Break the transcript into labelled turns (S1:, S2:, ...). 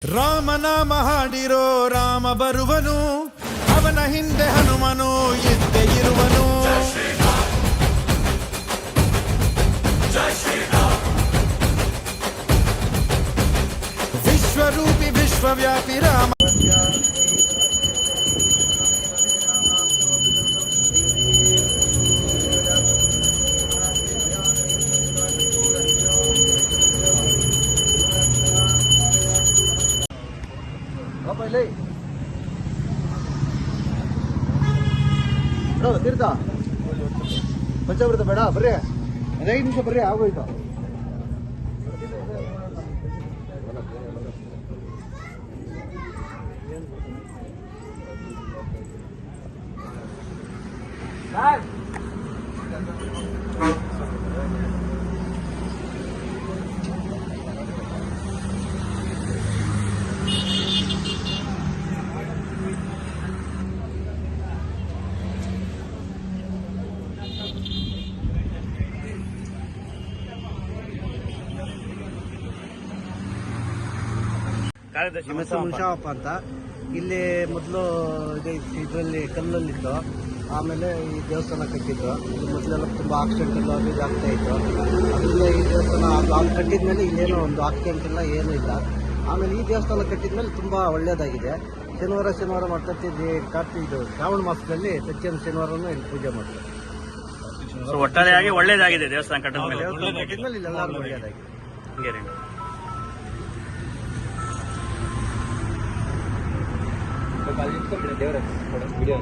S1: ರಾಮನಾಮ ಹಾಡಿರೋ ರಾಮ ಬರುವನು, ಅವನ ಹಿಂದೆ ಹನುಮನು ಇದ್ದೇ ಇರುವನು. ವಿಶ್ವರೂಪಿ ವಿಶ್ವವ್ಯಾಪಿ ರಾಮ.
S2: ತೀರ್ಥ ಪಂಚಾಮೃತ ಬೇಡ, ಬರ್ರಿ 5 ನಿಮಿಷ ಬರ್ರಿ, ಆಗೋಯ್ತು. ನಮ್ಮ ಹೆಸರು ಮುನ್ಷಾವಪ್ಪ ಅಂತ. ಇಲ್ಲಿ ಮೊದಲು ಇದರಲ್ಲಿ ಕಲ್ಲಲ್ಲಿತ್ತು, ಆಮೇಲೆ ಈ ದೇವಸ್ಥಾನ ಕಟ್ಟಿದ್ದು. ಇದು ಮೊದಲೆಲ್ಲ ತುಂಬ ಆಕ್ಸಿಡೆಂಟ್ ಎಲ್ಲ ಅದು ಆಗ್ತಾ ಇತ್ತು. ಅದರಿಂದ ಈ ದೇವಸ್ಥಾನ ಅದು ಕಟ್ಟಿದ್ಮೇಲೆ ಇಲ್ಲೇನೋ ಒಂದು ಆಕ್ಸಿಡೆಂಟ್ ಎಲ್ಲ ಏನೂ ಇಲ್ಲ. ಆಮೇಲೆ ಈ ದೇವಸ್ಥಾನ ಕಟ್ಟಿದ್ಮೇಲೆ ತುಂಬ ಒಳ್ಳೆಯದಾಗಿದೆ. ಶನಿವಾರ ಮಾಡ್ತಿದ್ವಿ. ಇದು ಶ್ರಾವಣ ಮಾಸದಲ್ಲಿ ಪ್ರತಿಯೊಂದು ಶನಿವಾರನೂ ಇಲ್ಲಿ ಪೂಜೆ ಮಾಡ್ತಾರೆ.
S3: ಒಟ್ಟಾರೆಯಾಗಿ ಒಳ್ಳೇದಾಗಿದೆ ದೇವಸ್ಥಾನ ಕಟ್ಟಿದ್ಮೇಲೆ.
S2: ಇಲ್ಲೆಲ್ಲರೂ ಒಳ್ಳೆಯದಾಗಿದೆ.
S4: ದೇವರ ವಿಡಿಯೋ